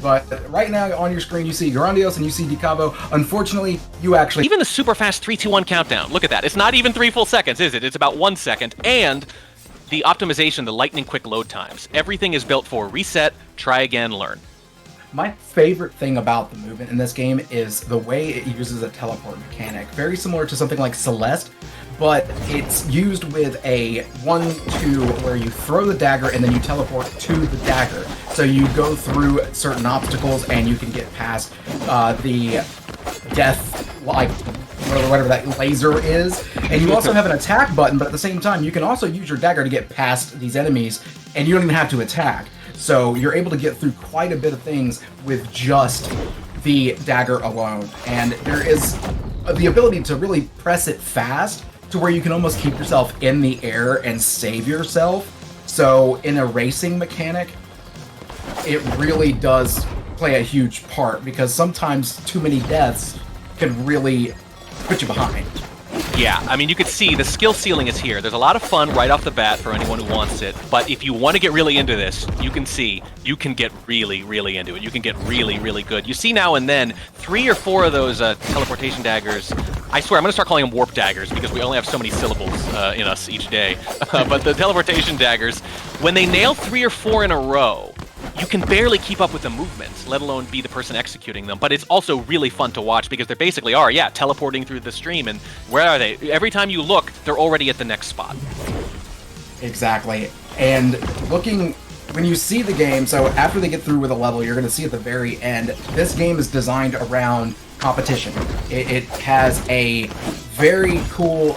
But right now on your screen you see Groundious and you see deecavo. Unfortunately, you actually... Even the super fast 3, 2, 1 countdown, look at that. It's not even 3 full seconds, is it? It's about 1 second. And the optimization, the lightning quick load times. Everything is built for reset, try again, learn. My favorite thing about the movement in this game is the way it uses a teleport mechanic. Very similar to something like Celeste, but it's used with a 1-2 where you throw the dagger and then you teleport to the dagger. So you go through certain obstacles and you can get past the death, like whatever that laser is. And you also have an attack button, but at the same time you can also use your dagger to get past these enemies and you don't even have to attack. So you're able to get through quite a bit of things with just the dagger alone. And there is the ability to really press it fast to where you can almost keep yourself in the air and save yourself. So in a racing mechanic, it really does play a huge part because sometimes too many deaths can really put you behind. Yeah, I mean, you could see the skill ceiling is here. There's a lot of fun right off the bat for anyone who wants it, but if you want to get really into this, you can see you can get really, really into it. You can get really, really good. You see now and then 3 or 4 of those teleportation daggers. I swear, I'm going to start calling them warp daggers because we only have so many syllables in us each day. But the teleportation daggers, when they nail 3 or 4 in a row, you can barely keep up with the movement, let alone be the person executing them. But it's also really fun to watch because they basically are, yeah, teleporting through the stream. And where are they? Every time you look, they're already at the next spot. Exactly. And looking, when you see the game, so after they get through with a level, you're going to see at the very end, this game is designed around competition. It has a very cool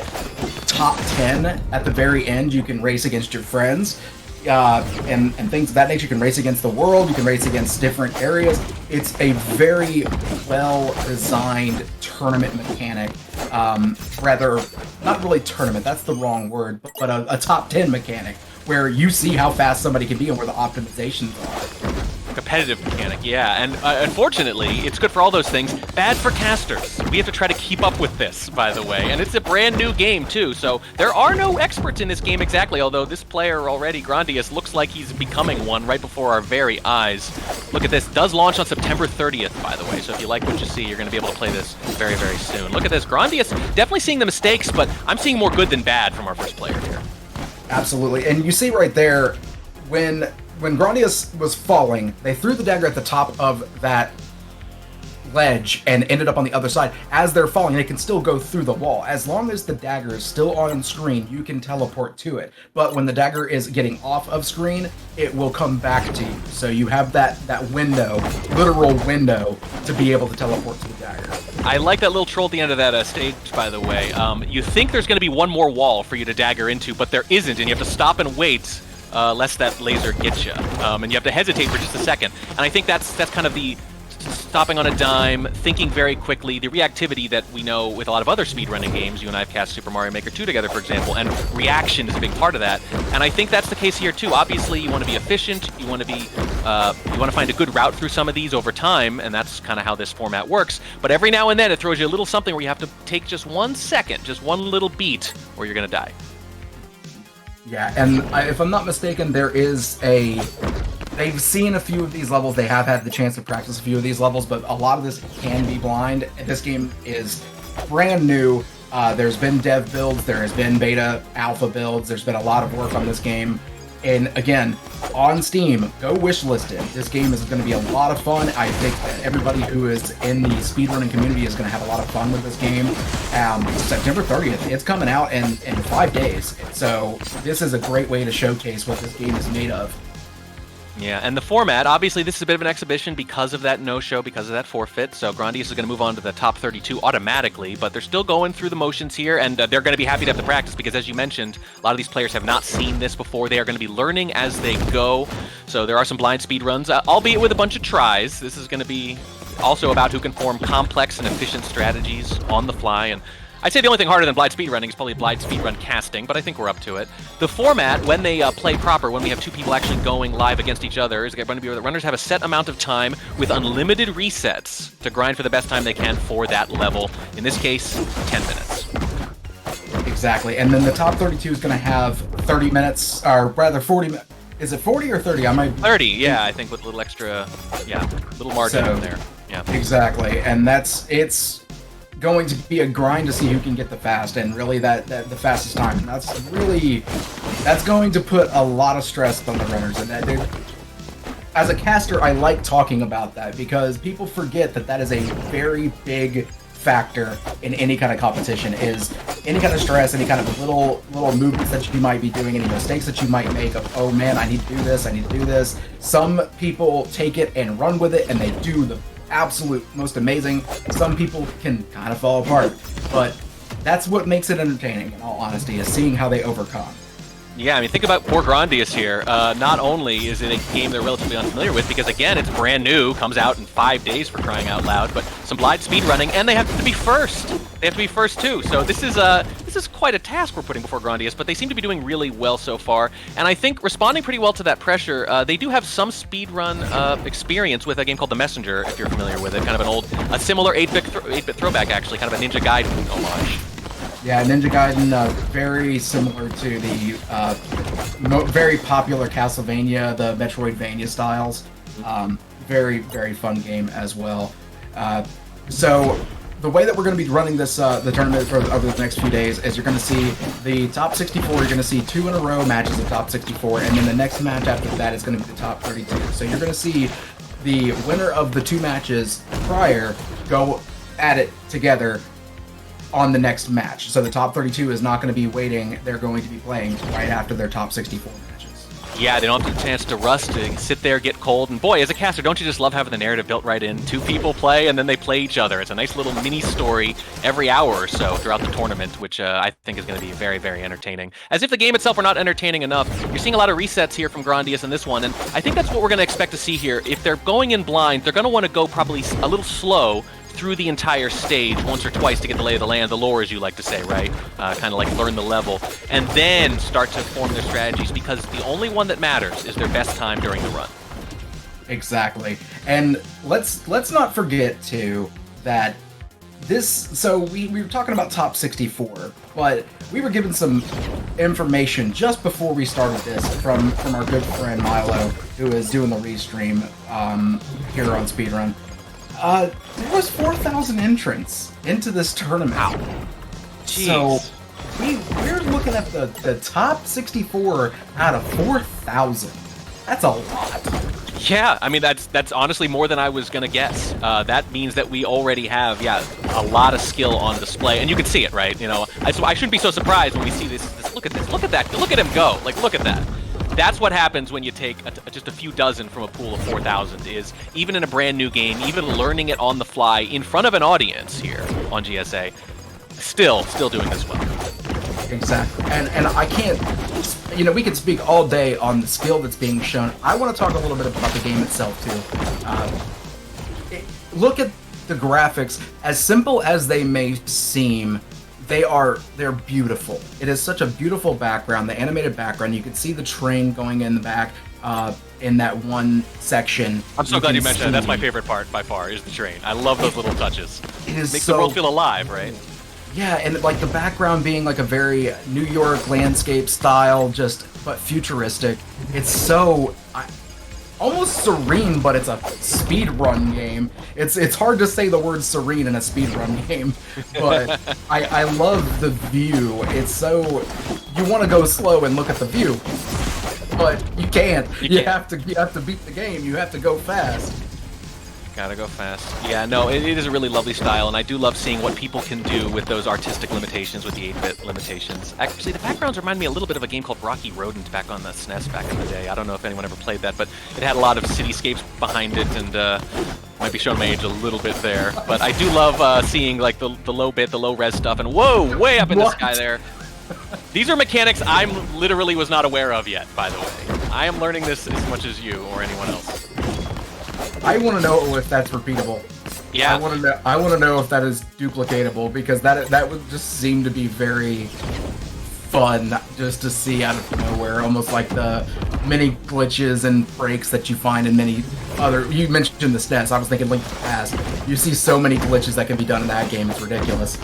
top 10 at the very end. You can race against your friends. And things of that nature. You can race against the world, you can race against different areas. It's a very well-designed tournament mechanic. Rather, not really tournament, that's the wrong word, but a top 10 mechanic, where you see how fast somebody can be and where the optimizations are. Competitive mechanic, yeah, and unfortunately, it's good for all those things. Bad for casters. We have to try to keep up with this, by the way, and it's a brand new game too, so there are no experts in this game exactly, although this player already, Groundious, looks like he's becoming one right before our very eyes. Look at this, does launch on September 30th, by the way, so if you like what you see, you're going to be able to play this very, very soon. Look at this, Groundious, definitely seeing the mistakes, but I'm seeing more good than bad from our first player here. Absolutely, and you see right there, when Groundious was falling, they threw the dagger at the top of that ledge and ended up on the other side. As they're falling, they can still go through the wall. As long as the dagger is still on screen, you can teleport to it. But when the dagger is getting off of screen, it will come back to you. So you have that window, literal window, to be able to teleport to the dagger. I like that little troll at the end of that stage, by the way. You think there's going to be one more wall for you to dagger into, but there isn't, and you have to stop and wait lest that laser gets you. And you have to hesitate for just a second. And I think that's kind of the stopping on a dime, thinking very quickly, the reactivity that we know with a lot of other speedrunning games. You and I have cast Super Mario Maker 2 together, for example, and reaction is a big part of that. And I think that's the case here too. Obviously, you want to be efficient, you want to find a good route through some of these over time, and that's kind of how this format works. But every now and then it throws you a little something where you have to take just 1 second, just one little beat, or you're going to die. Yeah, and if I'm not mistaken, they've seen a few of these levels, they have had the chance to practice a few of these levels, but a lot of this can be blind. This game is brand new. There's been dev builds, there has been beta, alpha builds, there's been a lot of work on this game. And again, on Steam, go wishlist it. This game is going to be a lot of fun. I think that everybody who is in the speedrunning community is going to have a lot of fun with this game. September 30th, it's coming out in 5 days. So this is a great way to showcase what this game is made of. Yeah, and the format, obviously this is a bit of an exhibition because of that no-show, because of that forfeit, so Groundious is going to move on to the top 32 automatically, but they're still going through the motions here, and they're going to be happy to have the practice, because as you mentioned, a lot of these players have not seen this before. They are going to be learning as they go, so there are some blind speed runs, albeit with a bunch of tries. This is going to be also about who can form complex and efficient strategies on the fly, and I'd say the only thing harder than blind speedrunning is probably blind speedrun casting, but I think we're up to it. The format, when they play proper, when we have 2 people actually going live against each other, is going to be where the runners have a set amount of time with unlimited resets to grind for the best time they can for that level. In this case, 10 minutes. Exactly, and then the top 32 is going to have 30 minutes, or rather 40 minutes. Is it 40 or 30? I might 30, yeah, I think with a little extra, yeah, little margin in there. Yeah. Exactly, and it's going to be a grind to see who can get the fast, and really the fastest time. And that's going to put a lot of stress on the runners, and as a caster, I like talking about that because people forget that is a very big factor in any kind of competition. Is any kind of stress, any kind of little movements that you might be doing, any mistakes that you might make of, oh man, I need to do this. Some people take it and run with it, and they do the absolute most amazing. Some people can kind of fall apart, but that's what makes it entertaining, in all honesty, is seeing how they overcome. Yeah, I mean, think about poor Groundious here. Not only is it a game they're relatively unfamiliar with, because again, it's brand new, comes out in 5 days for crying out loud, but some blind speedrunning, and they have to be first. They have to be first too. So this is quite a task we're putting before Groundious, but they seem to be doing really well so far. And I think responding pretty well to that pressure. They do have some speedrun experience with a game called The Messenger, if you're familiar with it. Kind of a similar 8-bit throwback, actually, kind of a Ninja Gaiden homage. Yeah, Ninja Gaiden, very similar to the very popular Castlevania, the Metroidvania styles. Very, very fun game as well. So the way that we're going to be running this the tournament over the next few days is you're going to see the top 64. You're going to see 2 in a row matches of top 64, and then the next match after that is going to be the top 32. So you're going to see the winner of the 2 matches prior go at it together on the next match. So the top 32 is not going to be waiting. They're going to be playing right after their top 64 matches. Yeah, they don't have the chance to rust, to sit there, get cold. And boy, as a caster, don't you just love having the narrative built right in? 2 people play, and then they play each other. It's a nice little mini story every hour or so throughout the tournament, which I think is going to be very, very entertaining. As if the game itself were not entertaining enough, you're seeing a lot of resets here from Groundious in this one, and I think that's what we're going to expect to see here. If they're going in blind, they're going to want to go probably a little slow through the entire stage once or twice to get the lay of the land, the lore, as you like to say, right? Kind of like learn the level, and then start to form their strategies, because the only one that matters is their best time during the run. Exactly. And let's not forget too that so we were talking about top 64, but we were given some information just before we started this from our good friend Milo, who is doing the restream here on Speedrun. There was 4,000 entrants into this tournament. Wow. So we're looking at the top 64 out of 4,000. That's a lot. Yeah, I mean, that's honestly more than I was going to guess. That means that we already have, a lot of skill on display. And you can see it, right? You know, I shouldn't be so surprised when we see this. Look at this. Look at that. Look at him go. Like, look at that. That's what happens when you take just a few dozen from a pool of 4,000, is even in a brand new game, even learning it on the fly in front of an audience here on GSA, still doing this well. Exactly. And I can't, we could speak all day on the skill that's being shown. I want to talk a little bit about the game itself too. Look at the graphics. As simple as they may seem, they're beautiful. It is such a beautiful background, the animated background. You can see the train going in the back in that one section. I'm so glad you mentioned that. That's my favorite part by far, is the train. I love those little touches. Makes the world feel alive, right? Yeah, and like the background being like a very New York landscape style, but futuristic. It's so almost serene, but it's a speedrun game. It's hard to say the word serene in a speedrun game, but I love the view. It's so, you want to go slow and look at the view, but you can't. You have to beat the game. You have to go fast. Gotta go fast. Yeah, no, it is a really lovely style, and I do love seeing what people can do with those artistic limitations, with the 8-bit limitations. Actually, the backgrounds remind me a little bit of a game called Rocky Rodent back on the SNES back in the day. I don't know if anyone ever played that, but it had a lot of cityscapes behind it, and might be showing my age a little bit there. But I do love seeing like the low res stuff, and whoa, way up in the sky there. These are mechanics I literally was not aware of yet, by the way. I am learning this as much as you or anyone else. I want to know if that's repeatable. Yeah. I want to know if that is duplicatable, because that would just seem to be very fun just to see out of nowhere, almost like the many glitches and breaks that you find in many other. You mentioned the SNES. I was thinking Link to the Past. You see so many glitches that can be done in that game. It's ridiculous.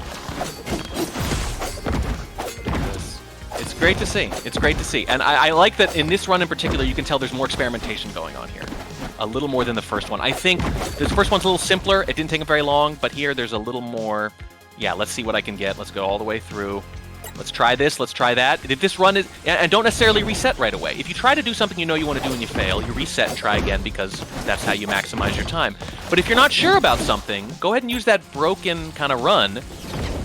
It's great to see. It's great to see. And I like that in this run in particular, you can tell there's more experimentation going on here. A little more than the first one. I think this first one's a little simpler. It didn't take him very long, but here there's a little more. Yeah, let's see what I can get. Let's go all the way through. Let's try this. Let's try that. If this run is, and don't necessarily reset right away. If you try to do something you know you want to do and you fail, you reset and try again because that's how you maximize your time. But if you're not sure about something, go ahead and use that broken kind of run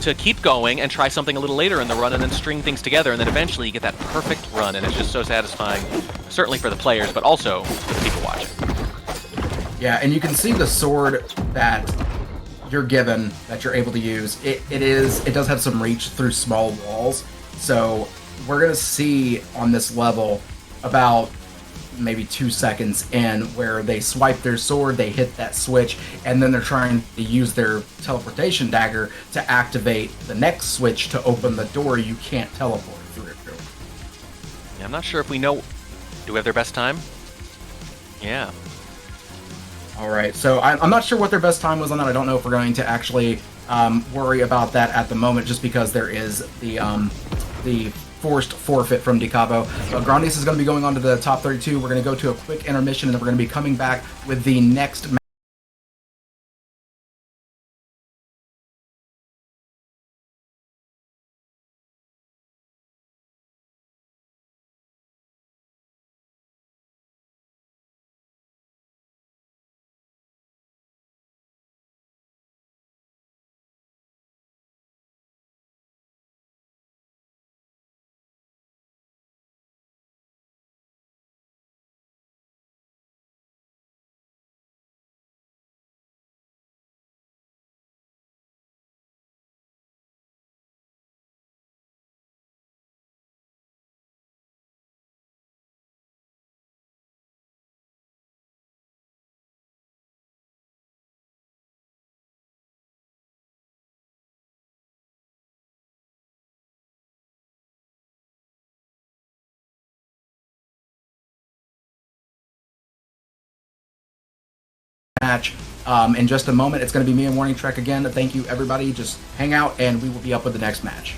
to keep going and try something a little later in the run and then string things together, and then eventually you get that perfect run, and it's just so satisfying, certainly for the players, but also for the people watching. Yeah, and you can see the sword that you're given, that you're able to use. It does have some reach through small walls, so we're going to see on this level about maybe 2 seconds in where they swipe their sword, they hit that switch, and then they're trying to use their teleportation dagger to activate the next switch to open the door you can't teleport through. Yeah, I'm not sure if we know. Do we have their best time? Yeah. All right, so I'm not sure what their best time was on that. I don't know if we're going to actually worry about that at the moment, just because there is the forced forfeit from deecavo. Groundious is going to be going on to the top 32. We're going to go to a quick intermission, and then we're going to be coming back with the next match in just a moment. It's going to be me and Warning Trek again. Thank you, everybody. Just hang out, and we will be up with the next match.